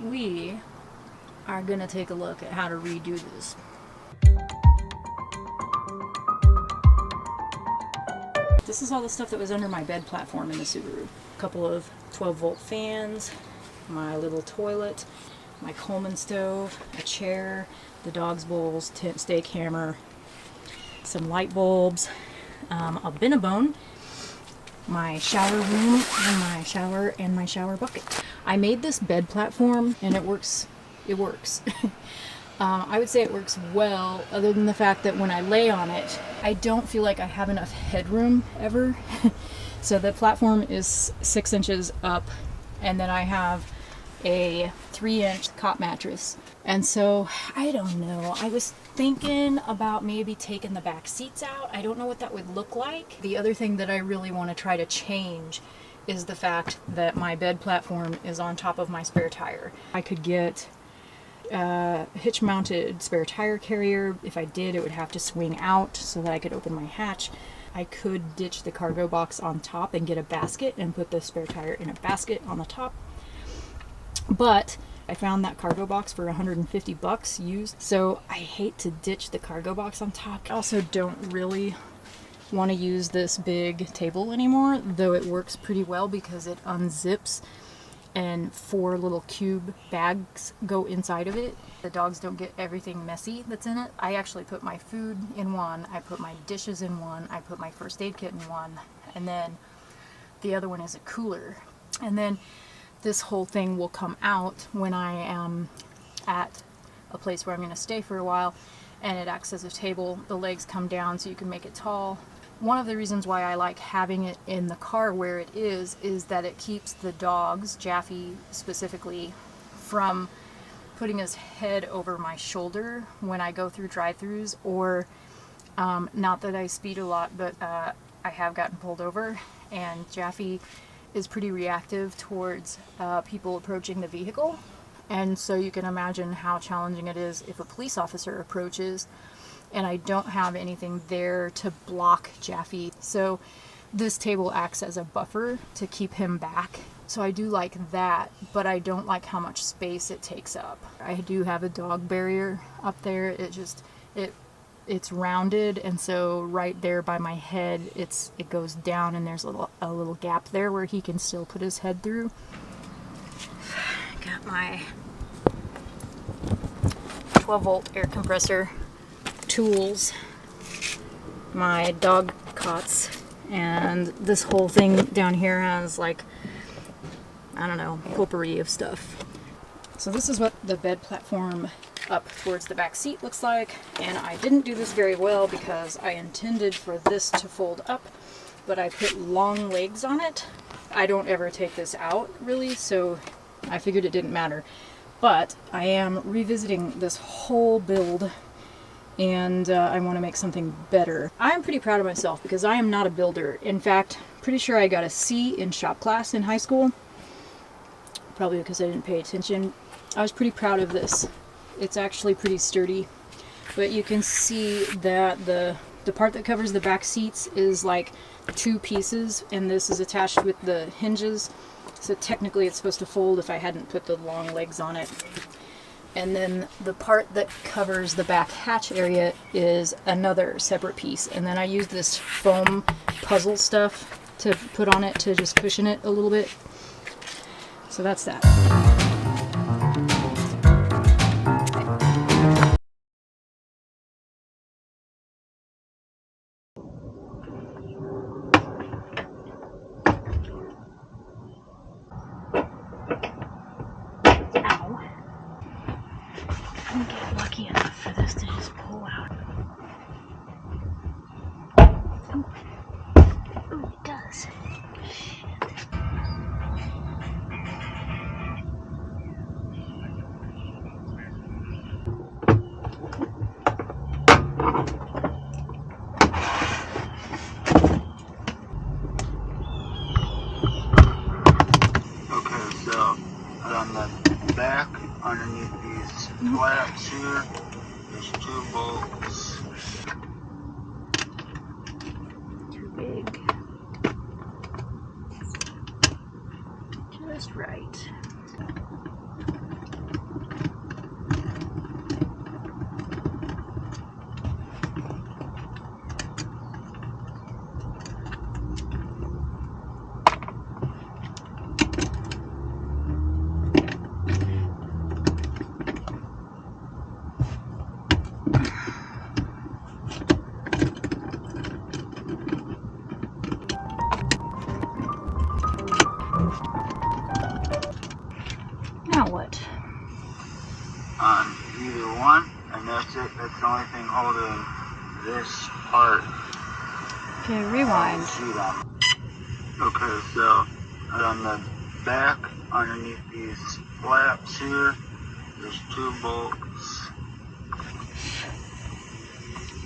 we are gonna take a look at how to redo this. This is all the stuff that was under my bed platform in the Subaru. A couple of 12-volt fans, my little toilet, my Coleman stove, a chair, the dog's bowls, tent stake hammer, some light bulbs, a Billabong, my shower room, and my shower bucket. I made this bed platform and it works. It works. I would say it works well, other than the fact that when I lay on it, I don't feel like I have enough headroom ever. So the platform is 6 inches up, and then I have a 3-inch cot mattress. And so, I don't know, I was thinking about maybe taking the back seats out. I don't know what that would look like. The other thing that I really want to try to change is the fact that my bed platform is on top of my spare tire. I could get hitch mounted spare tire carrier. If I did, it would have to swing out so that I could open my hatch. I could ditch the cargo box on top and get a basket and put the spare tire in a basket on the top. But I found that cargo box for $150 used, so I hate to ditch the cargo box on top. I also don't really want to use this big table anymore, though it works pretty well because it unzips and 4 little cube bags go inside of it. The dogs don't get everything messy that's in it. I actually put my food in one, I put my dishes in one, I put my first aid kit in one, and then the other one is a cooler. And then this whole thing will come out when I am at a place where I'm going to stay for a while, and it acts as a table. The legs come down so you can make it tall. One of the reasons why I like having it in the car where it is that it keeps the dogs, Jaffy specifically, from putting his head over my shoulder when I go through drive-thrus, or not that I speed a lot, but I have gotten pulled over, and Jaffy is pretty reactive towards people approaching the vehicle. And so you can imagine how challenging it is if a police officer approaches and I don't have anything there to block Jaffy. So this table acts as a buffer to keep him back. So I do like that, but I don't like how much space it takes up. I do have a dog barrier up there. It's rounded, and so right there by my head, it goes down, and there's a little gap there where he can still put his head through. Got my 12-volt air compressor, tools, my dog cots, and this whole thing down here has, like, I don't know, potpourri of stuff. So this is what the bed platform up towards the back seat looks like, and I didn't do this very well because I intended for this to fold up, but I put long legs on it. I don't ever take this out really, so I figured it didn't matter. But I am revisiting this whole build, and I want to make something better. I'm pretty proud of myself because I am not a builder. In fact, pretty sure I got a C in shop class in high school, probably because I didn't pay attention. I was pretty proud of this. It's actually pretty sturdy, but you can see that the part that covers the back seats is like 2 pieces, and this is attached with the hinges, so technically it's supposed to fold if I hadn't put the long legs on it. And then the part that covers the back hatch area is another separate piece, and then I used this foam puzzle stuff to put on it to just cushion it a little bit. So that's that. Get lucky enough for this to just pull out. Ooh, it does. Shit. Okay, so on the back, underneath these flaps here, there's 2 bolts. Too big. Just right. either one, and that's it. That's the only thing holding this part. Okay, rewind. Seat on. Okay, so on the back, underneath these flaps here, there's 2 bolts.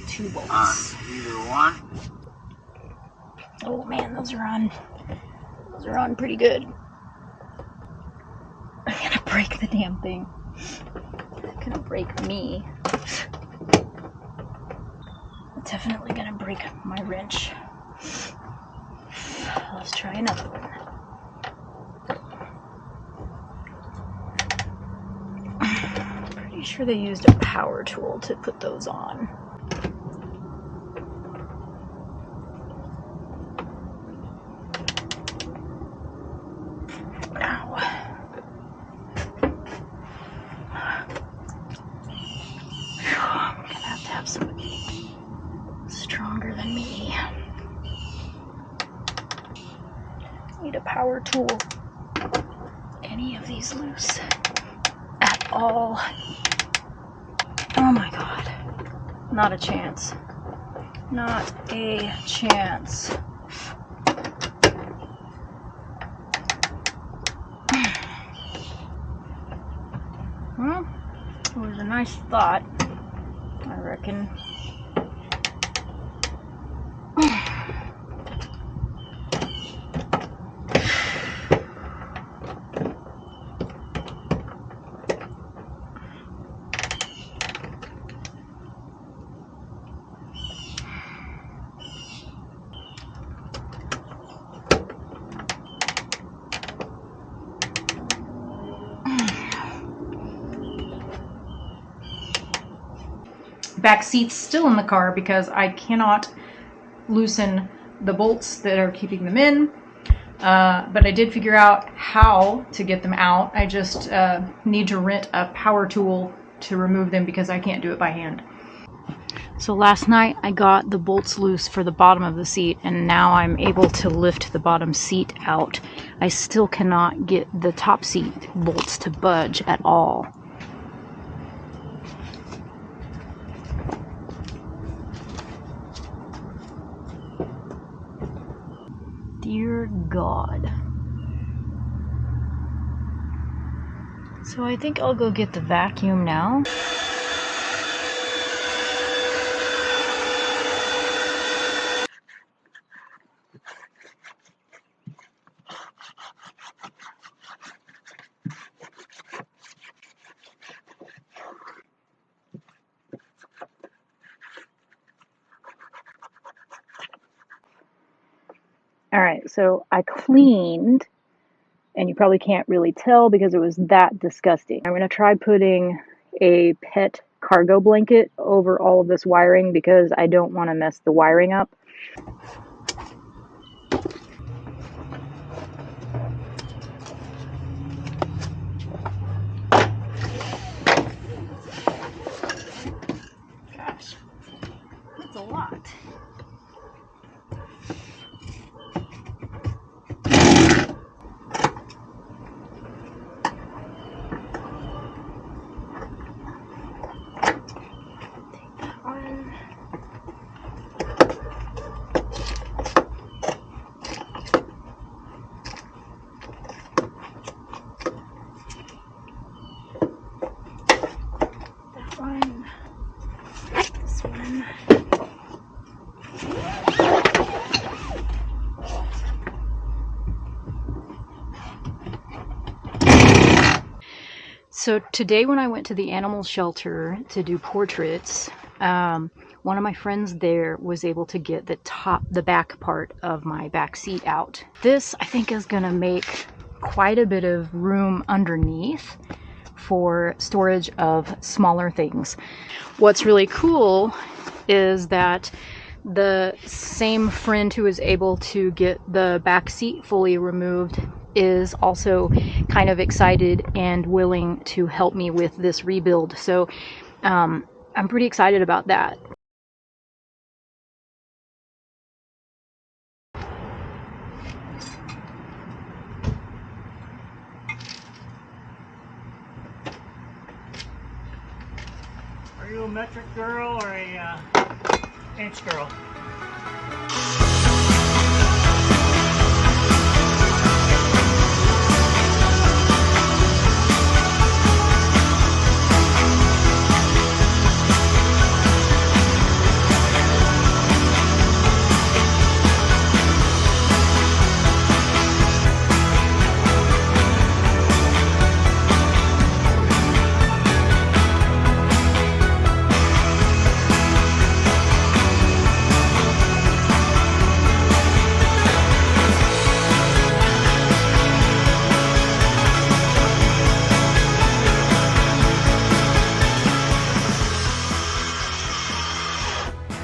2 bolts. On either one. Oh man, those are on. Those are on pretty good. I'm gonna break the damn thing. It's gonna break me. It's definitely gonna break my wrench. Let's try another one. Pretty sure they used a power tool to put those on. Ow. I'm gonna have somebody stronger than me. Need a power tool. Any of these loose at all? Oh my god. Not a chance. Not a chance. Well, it was a nice thought, I reckon. Back seat's still in the car because I cannot loosen the bolts that are keeping them in. But I did figure out how to get them out. I just need to rent a power tool to remove them because I can't do it by hand. So last night I got the bolts loose for the bottom of the seat, and now I'm able to lift the bottom seat out. I still cannot get the top seat bolts to budge at all. Dear God. So I think I'll go get the vacuum now. Alright, so I cleaned, and you probably can't really tell because it was that disgusting. I'm going to try putting a pet cargo blanket over all of this wiring because I don't want to mess the wiring up. Gosh, that's a lot. So today when I went to the animal shelter to do portraits, one of my friends there was able to get the back part of my back seat out. This, I think, is going to make quite a bit of room underneath for storage of smaller things. What's really cool is that the same friend who was able to get the back seat fully removed is also kind of excited and willing to help me with this rebuild. So I'm pretty excited about that. metric girl or a inch girl?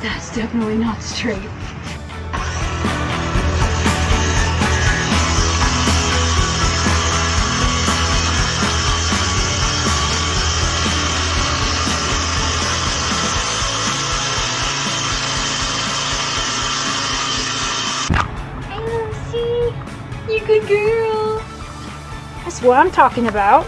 That's definitely not straight. Hey Lucy, you good girl. That's what I'm talking about.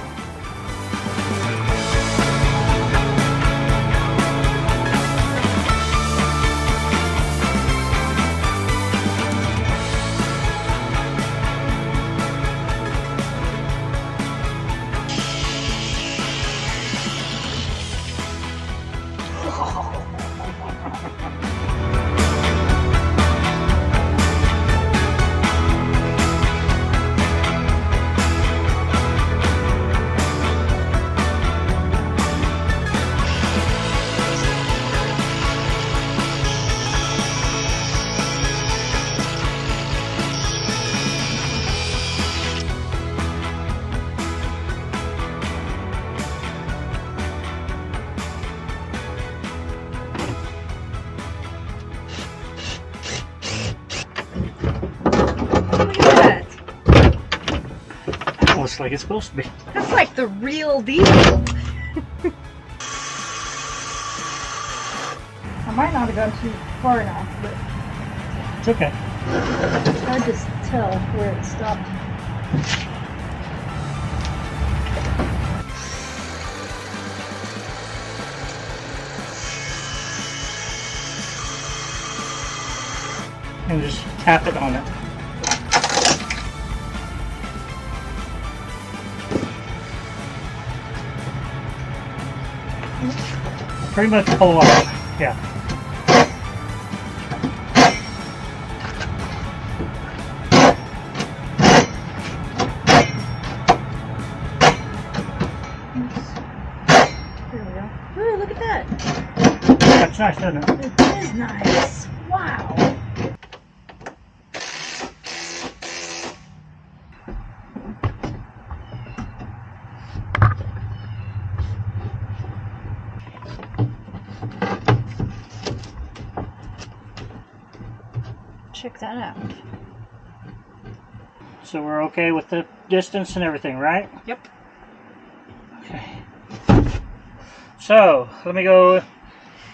Look at that. That looks like it's supposed to be. That's like the real deal. I might not have gone too far enough, but It's okay. it's hard to tell where it stopped. And just tap it on it. Pretty much pull off. Yeah. There we go. Ooh, look at that. That's nice, isn't it? It is nice. Wow. Check that out. So we're okay with the distance and everything, right? Yep. Okay. So let me go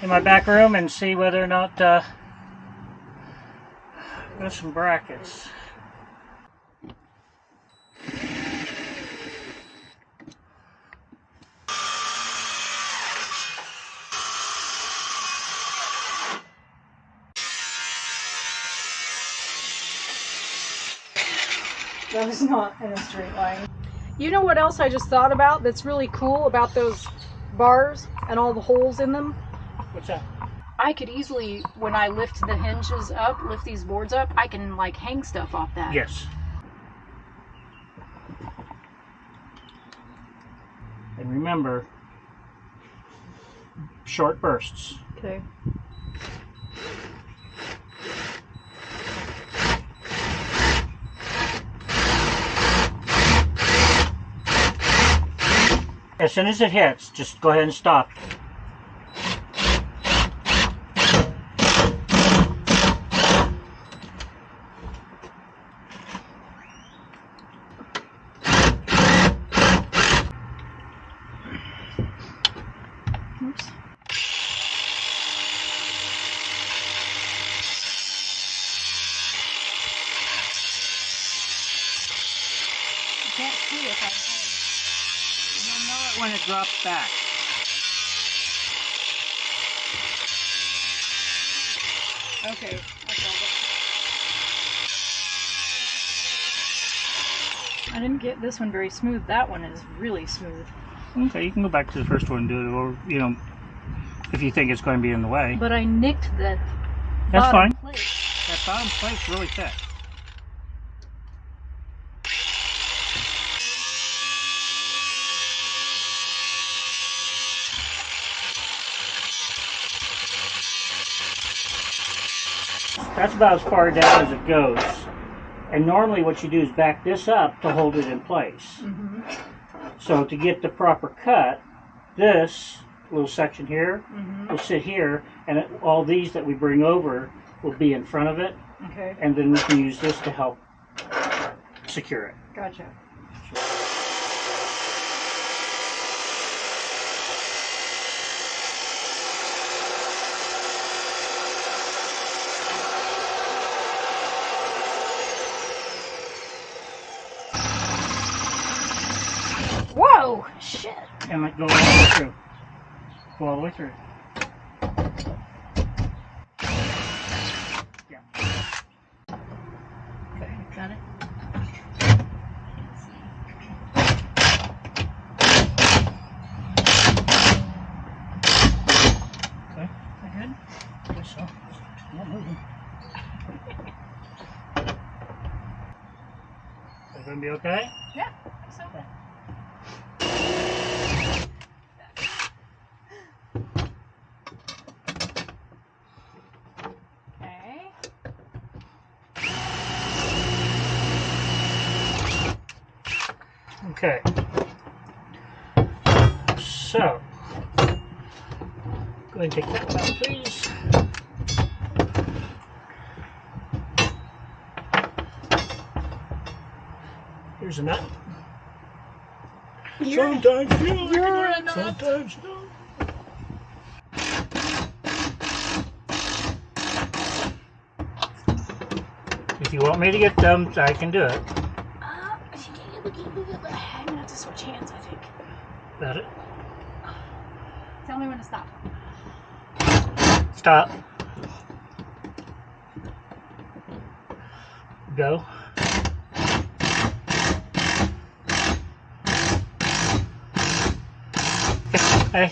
in my back room and see whether or not there's some brackets. That was not in a straight line. You know what else I just thought about that's really cool about those bars and all the holes in them? What's that? I could easily, when I lift the hinges up, lift these boards up, I can like hang stuff off that. Yes. And remember, short bursts. Okay. As soon as it hits, just go ahead and stop. Oops. I can't see if I You'll know it when it drops back. Okay. I didn't get this one very smooth. That one is really smooth. Okay, you can go back to the first one and do it, or, you know, if you think it's going to be in the way. But I nicked the That's bottom fine. plate. That bottom plate's really thick. That's about as far down as it goes. And normally what you do is back this up to hold it in place. Mm-hmm. So to get the proper cut, this little section here Mm-hmm. will sit here, and all these that we bring over will be in front of it. Okay. And then we can use this to help secure it. Gotcha. Whoa! Shit! And like go all the way through. Go all the way through. Yeah. Okay, got it. Okay, is that good? I guess so. It's not moving. Is it gonna be okay? Yeah, I think so. Okay. Okay. Okay. So, go ahead and take that one out, please. Here's a nut. Sometimes you like you're it, a nut. sometimes you don't. If you want me to get them, I can do it. I'm gonna have to switch hands, I think. Got it? Tell me when to stop. Stop. Go. Hey.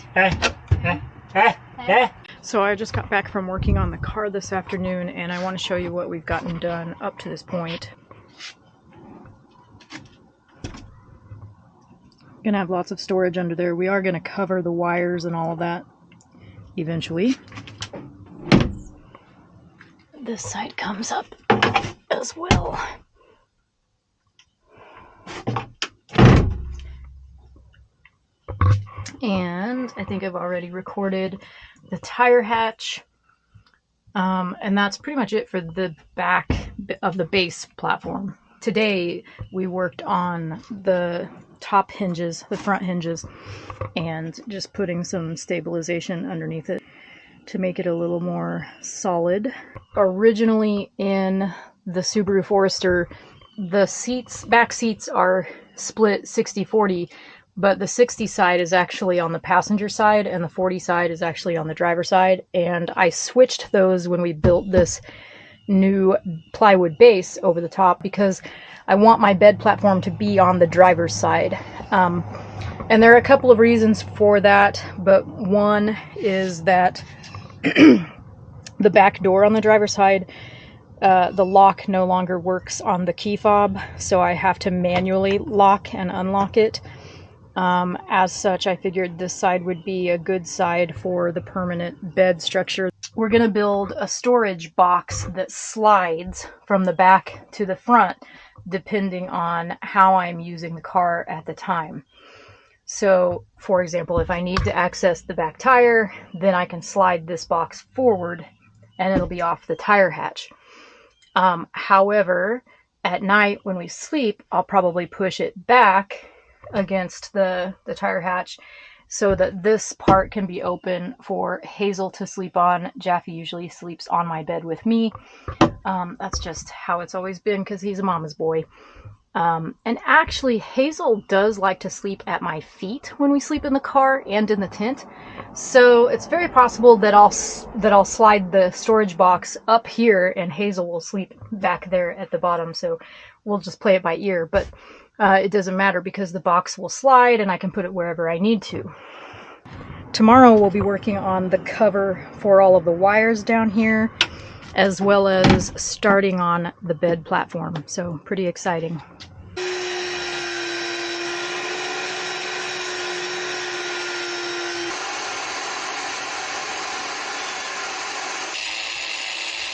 So I just got back from working on the car this afternoon, and I want to show you what we've gotten done up to this point. Gonna have lots of storage under there. We are gonna cover the wires and all of that eventually. This side comes up as well. And I think I've already recorded the tire hatch. And that's pretty much it for the back of the base platform. Today we worked on the top hinges, the front hinges, and just putting some stabilization underneath it to make it a little more solid. Originally in the Subaru Forester, the seats, back seats are split 60-40, but the 60 side is actually on the passenger side and the 40 side is actually on the driver side. And I switched those when we built this new plywood base over the top because I want my bed platform to be on the driver's side. And there are a couple of reasons for that, but one is that the back door on the driver's side, the lock no longer works on the key fob, so I have to manually lock and unlock it. As such, I figured this side would be a good side for the permanent bed structure. We're going to build a storage box that slides from the back to the front, depending on how I'm using the car at the time. So, for example, if I need to access the back tire, then I can slide this box forward and it'll be off the tire hatch. However, at night when we sleep, I'll probably push it back against the tire hatch so that this part can be open for Hazel to sleep on. Jaffe usually sleeps on my bed with me. That's just how it's always been because he's a mama's boy. And actually, Hazel does like to sleep at my feet when we sleep in the car and in the tent. So it's very possible that I'll slide the storage box up here and Hazel will sleep back there at the bottom. So we'll just play it by ear. But it doesn't matter because the box will slide and I can put it wherever I need to. Tomorrow we'll be working on the cover for all of the wires down here, as well as starting on the bed platform. So pretty exciting.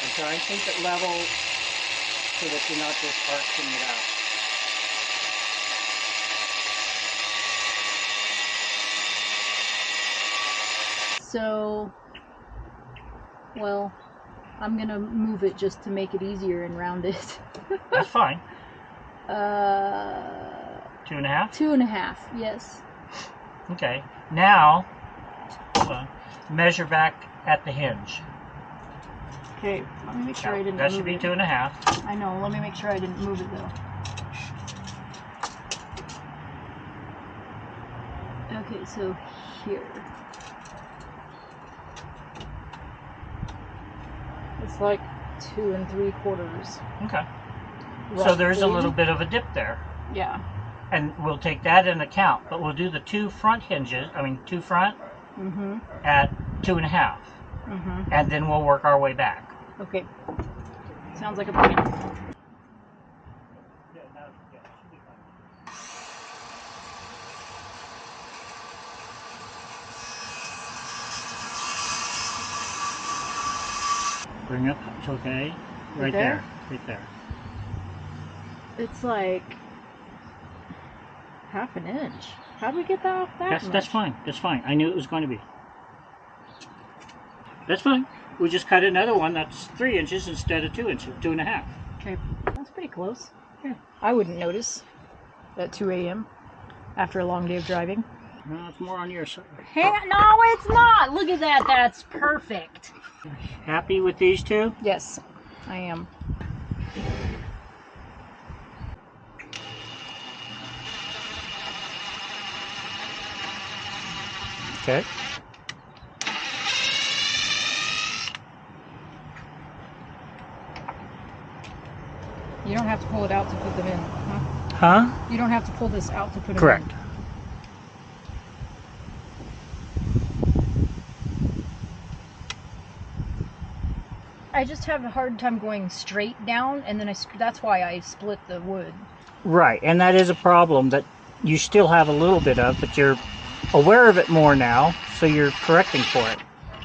And so I keep it level so that you're not just arcing it out. So, well, I'm gonna move it just to make it easier and round it. That's fine. 2.5? 2.5, yes. Okay. Now, hold on, measure back at the hinge. Okay, let me make sure I didn't move it. That should be 2.5. I know, let me make sure I didn't move it though. Okay, so here. It's like 2 3/4. Okay. Roughly. So there's a little bit of a dip there. Yeah. And we'll take that into account, but we'll do the two front at 2.5. And then we'll work our way back. Okay. Sounds like a plan. Bring up, it's okay. Right there? Right there. It's like half an inch. How'd we get that off that much? That's fine. That's fine. I knew it was going to be. That's fine. We just cut another one that's 3 inches instead of 2 inches, 2.5. Okay. That's pretty close. Yeah. I wouldn't notice at 2 a.m. after a long day of driving. No, it's more on your side. No, it's not. Look at that. That's perfect. Happy with these two? Yes, I am. Okay. You don't have to pull it out to put them in, huh? Huh? You don't have to pull this out to put them in. Correct. I just have a hard time going straight down, and then that's why I split the wood. Right, and that is a problem that you still have a little bit of, but you're aware of it more now, so you're correcting for it.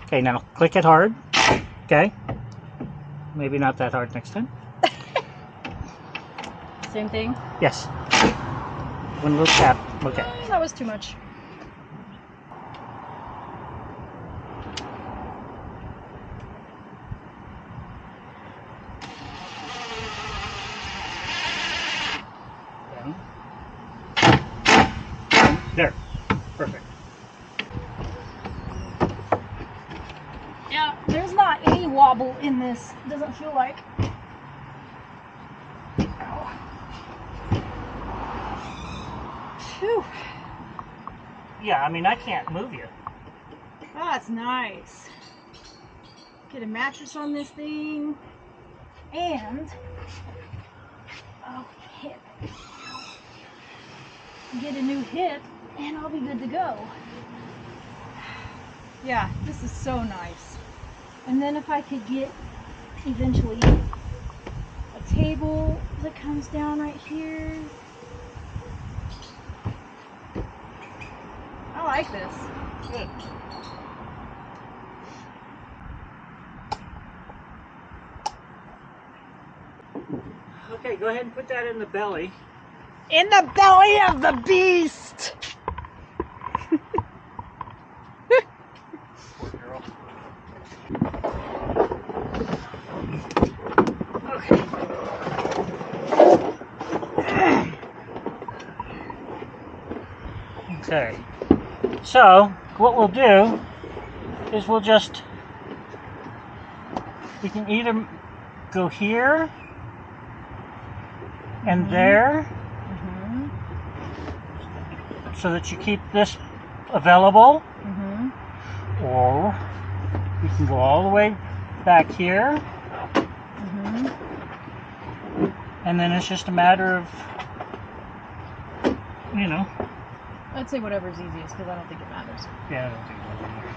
Okay, now click it hard. Okay. Maybe not that hard next time. Same thing? Yes. One little tap. Okay. That was too much. There. Perfect. Yeah, there's not any wobble in this. Doesn't feel like. Ow. Phew. Yeah, I mean, I can't move you. That's nice. Get a mattress on this thing. And a hip. Get a new hip, and I'll be good to go. Yeah, this is so nice. And then if I could get eventually a table that comes down right here. I like this. Good. Okay, go ahead and put that in the belly. In the belly of the beast! Poor girl. Okay. So, what we'll do is we can either go here and there, so that you keep this available. Mm-hmm. Or you can go all the way back here. Mm-hmm. And then it's just a matter of, you know. I'd say whatever's easiest because I don't think it matters. Yeah, I don't think it does either.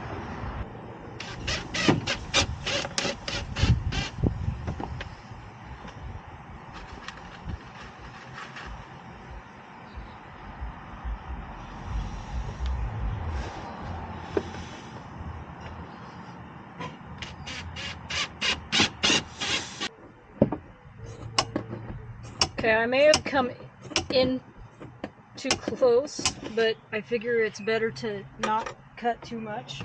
Okay, I may have come in too close, but I figure it's better to not cut too much.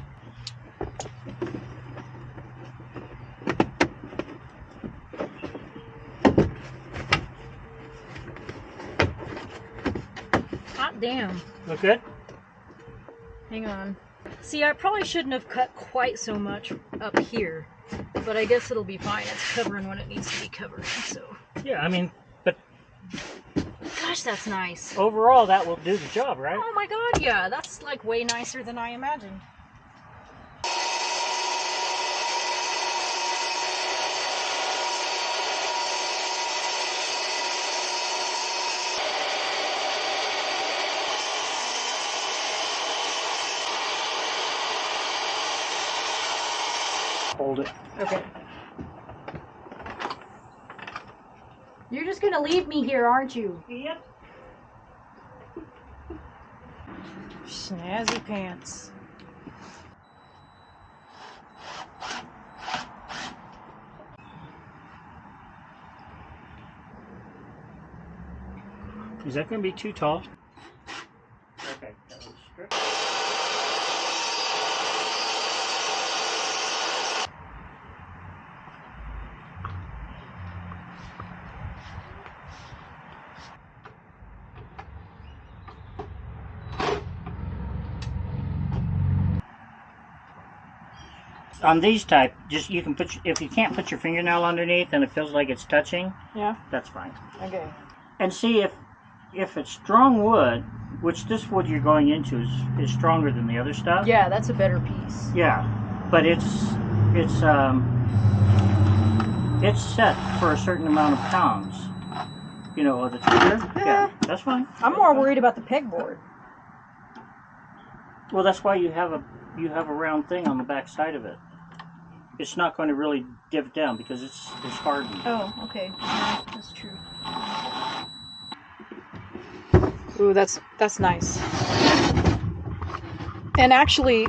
Hot damn. Look good? Hang on. See, I probably shouldn't have cut quite so much up here, but I guess it'll be fine. It's covering when it needs to be covered, so. Yeah, I mean, but Gosh, that's nice. overall that will do the job, right? Oh my god, yeah, that's like way nicer than I imagined. Hold it. Okay. You're just gonna leave me here, aren't you? Yep. Snazzy pants. Is that going to be too tall? Okay. That was strict. On these type, just you can put if you can't put your fingernail underneath and it feels like it's touching, Yeah. that's fine. Okay. And see if it's strong wood, which this wood you're going into is stronger than the other stuff. Yeah, that's a better piece. Yeah, but it's set for a certain amount of pounds. You know, of the trigger. Yeah, that's fine. I'm more worried about the pegboard. Well, that's why you have a round thing on the back side of it. It's not going to really give down because it's hardened. Oh, okay. Yeah, that's true. Ooh, that's nice. And actually,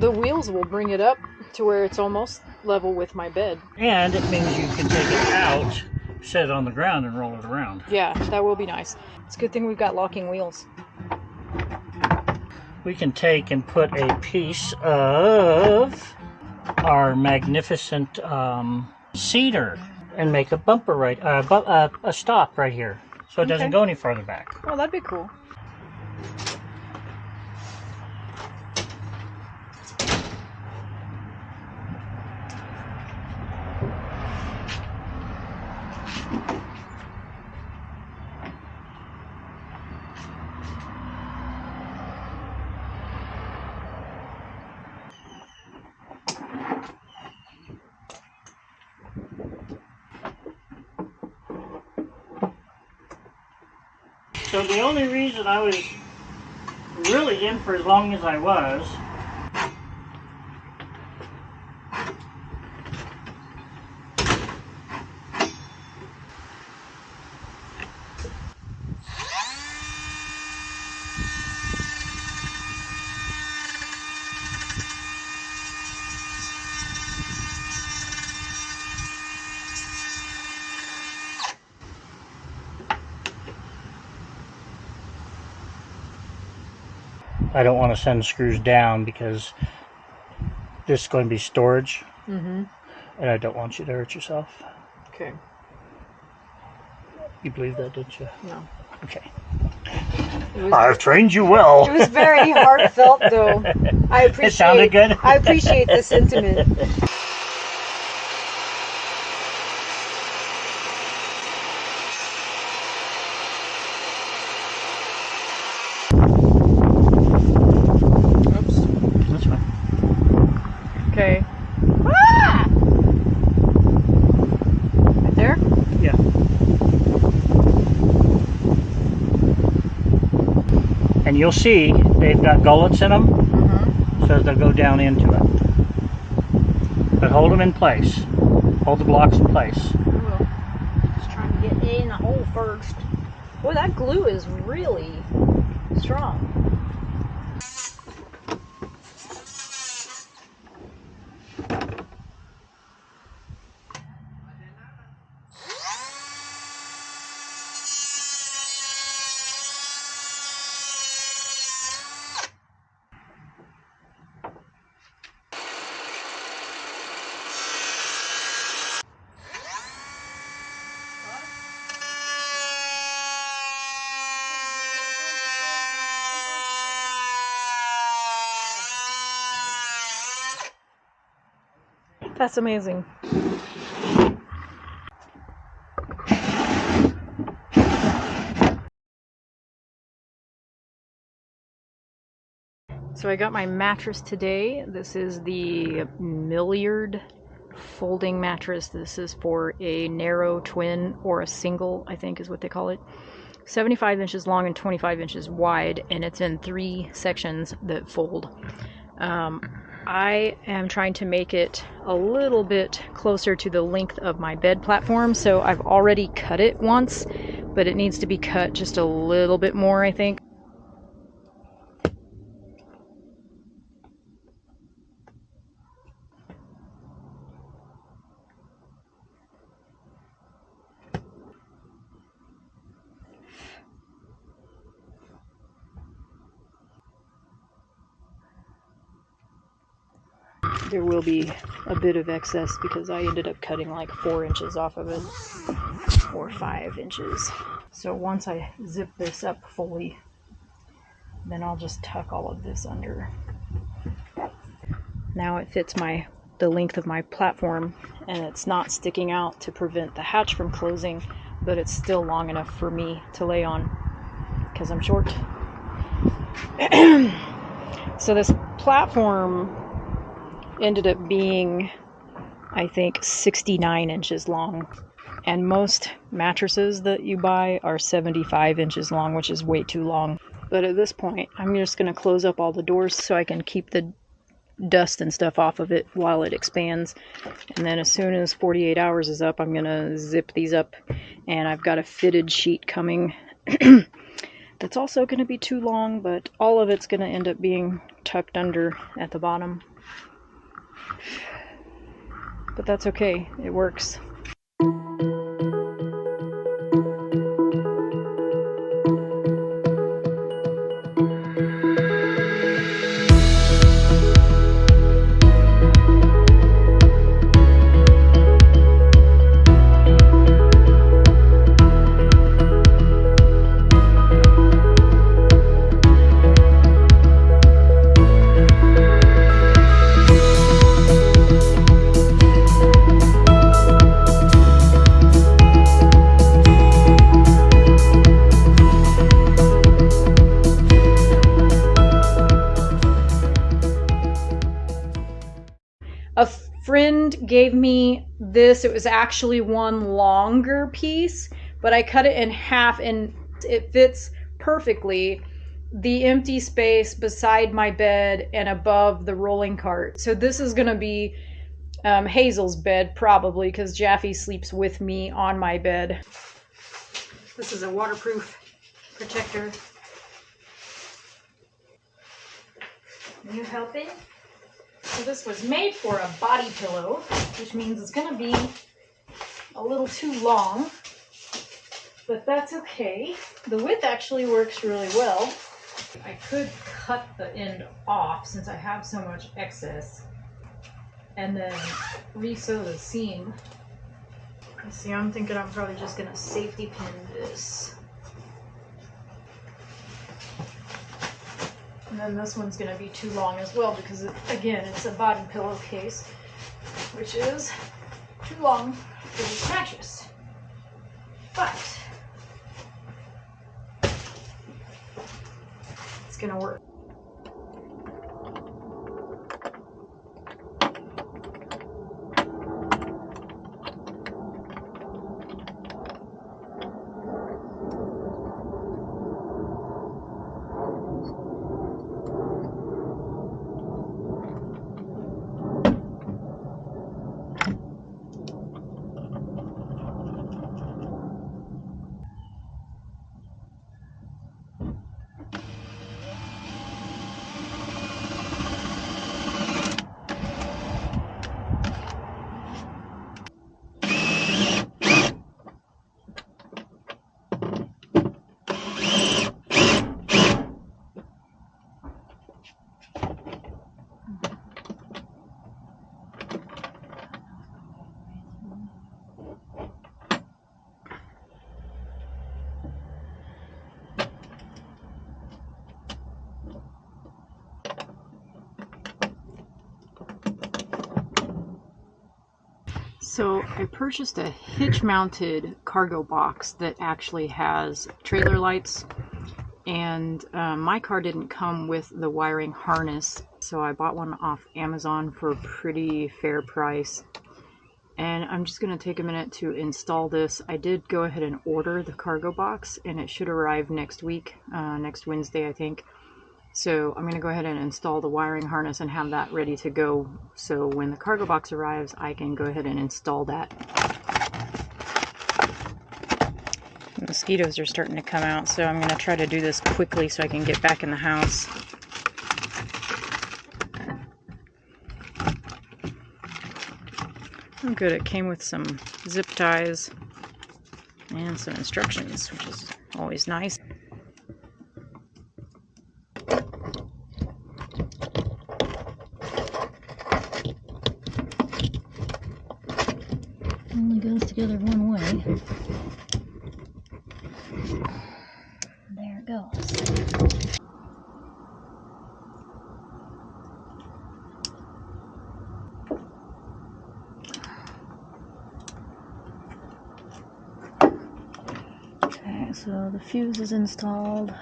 the wheels will bring it up to where it's almost level with my bed. And it means you can take it out, set it on the ground, and roll it around. Yeah, that will be nice. It's a good thing we've got locking wheels. We can take and put a piece of our magnificent cedar and make a bumper a stop right here, so it doesn't Okay. go any farther back. Oh, that'd be cool. So the only reason I was really in for as long as I was I don't want to send screws down because this is going to be storage, Mm-hmm. and I don't want you to hurt yourself. Okay. You believe that, didn't you? No. Okay. It I've trained you well. was very heartfelt, though. I appreciate. It sounded good. I appreciate the sentiment. And you'll see they've got gullets in them, so they'll go down into it. But hold them in place. Hold the blocks in place. I will. Just trying to get in the hole first. Boy, that glue is really strong. That's amazing. So I got my mattress today. This is the Milliard folding mattress. This is for a narrow twin or a single, I think is what they call it. 75 inches long and 25 inches wide, and it's in 3 sections that fold. I am trying to make it a little bit closer to the length of my bed platform, so I've already cut it once, but it needs to be cut just a little bit more, I think. There will be a bit of excess because I ended up cutting like 4 inches off of it, or 5 inches. So once I zip this up fully, then I'll just tuck all of this under. Now it fits the length of my platform, and it's not sticking out to prevent the hatch from closing, but it's still long enough for me to lay on because I'm short. So this platform ended up being, I think, 69 inches long, and most mattresses that you buy are 75 inches long, which is way too long. But at this point, I'm just going to close up all the doors so I can keep the dust and stuff off of it while it expands. And then as soon as 48 hours is up, I'm going to zip these up, and I've got a fitted sheet coming that's also going to be too long, but all of it's going to end up being tucked under at the bottom. But that's okay, it works. A friend gave me this. It was actually one longer piece, but I cut it in half and it fits perfectly the empty space beside my bed and above the rolling cart. So this is going to be Hazel's bed probably, because Jaffe sleeps with me on my bed. This is a waterproof protector. You helping? So this was made for a body pillow, which means it's going to be a little too long, but that's okay. The width actually works really well. I could cut the end off since I have so much excess and then re-sew the seam. Let's see, I'm thinking I'm probably just going to safety pin this. And then this one's going to be too long as well because, again, it's a body pillow case, which is too long for this mattress. But it's going to work. So I purchased a hitch-mounted cargo box that actually has trailer lights, and my car didn't come with the wiring harness, so I bought one off Amazon for a pretty fair price. And I'm just going to take a minute to install this. I did go ahead and order the cargo box, and it should arrive next week, next Wednesday I think. So I'm going to go ahead and install the wiring harness and have that ready to go, so when the cargo box arrives I can go ahead and install that. The mosquitoes are starting to come out, so I'm going to try to do this quickly so I can get back in the house. Oh good, it came with some zip ties and some instructions, which is always nice. Only goes together one way. There it goes. Okay, so the fuse is installed.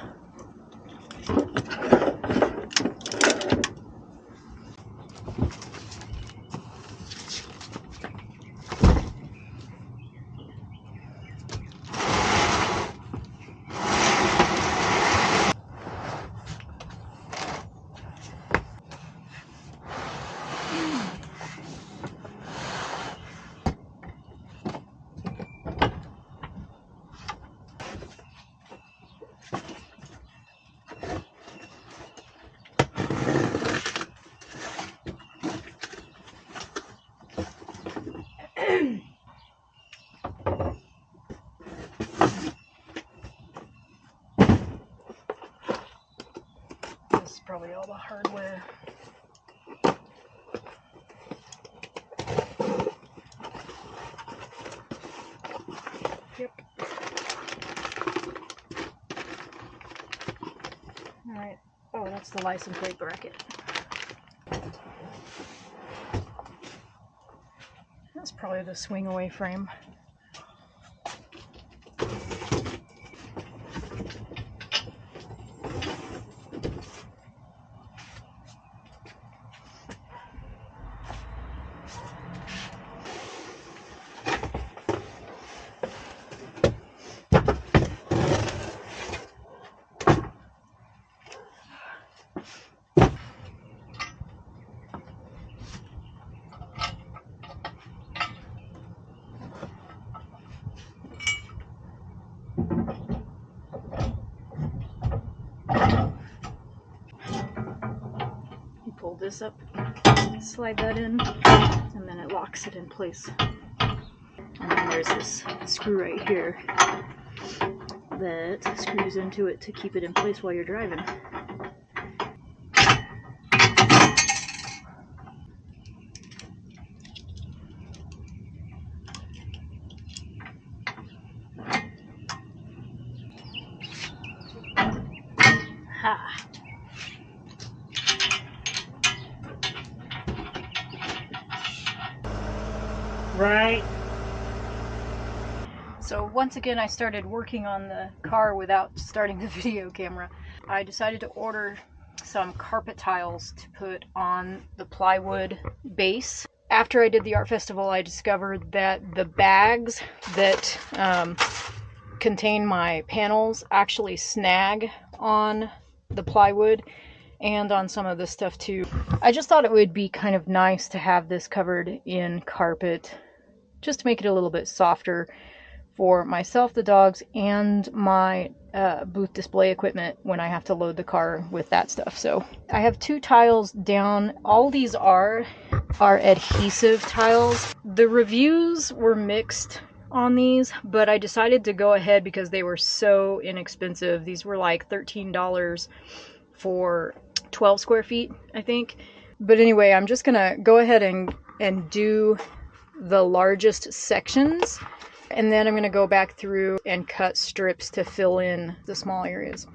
This is probably all the hardware. Yep. Alright. Oh, that's the license plate bracket. That's probably the swing away frame. Pull this up, slide that in, and then it locks it in place. And then there's this screw right here that screws into it to keep it in place while you're driving. Ha! Right. So once again I started working on the car without starting the video camera. I decided to order some carpet tiles to put on the plywood base. After I did the art festival, I discovered that the bags that contain my panels actually snag on the plywood and on some of this stuff too. I just thought it would be kind of nice to have this covered in carpet, just to make it a little bit softer for myself, the dogs, and my booth display equipment when I have to load the car with that stuff. So I have 2 tiles down. All these are adhesive tiles. The reviews were mixed on these, but I decided to go ahead because they were so inexpensive. These were like $13 for 12 square feet, I think. But anyway, I'm just gonna go ahead and do the largest sections, and then I'm gonna go back through and cut strips to fill in the small areas.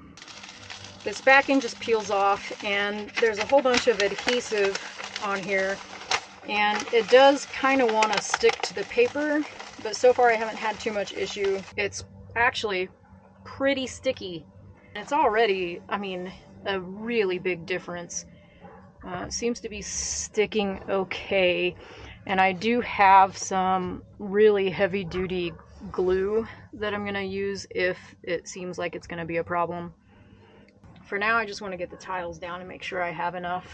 This backing just peels off, and there's a whole bunch of adhesive on here And it does kind of want to stick to the paper, but so far I haven't had too much issue. It's actually pretty sticky. It's already, I mean, a really big difference. It seems to be sticking okay. And I do have some really heavy duty glue that I'm going to use if it seems like it's going to be a problem. For now, I just want to get the tiles down and make sure I have enough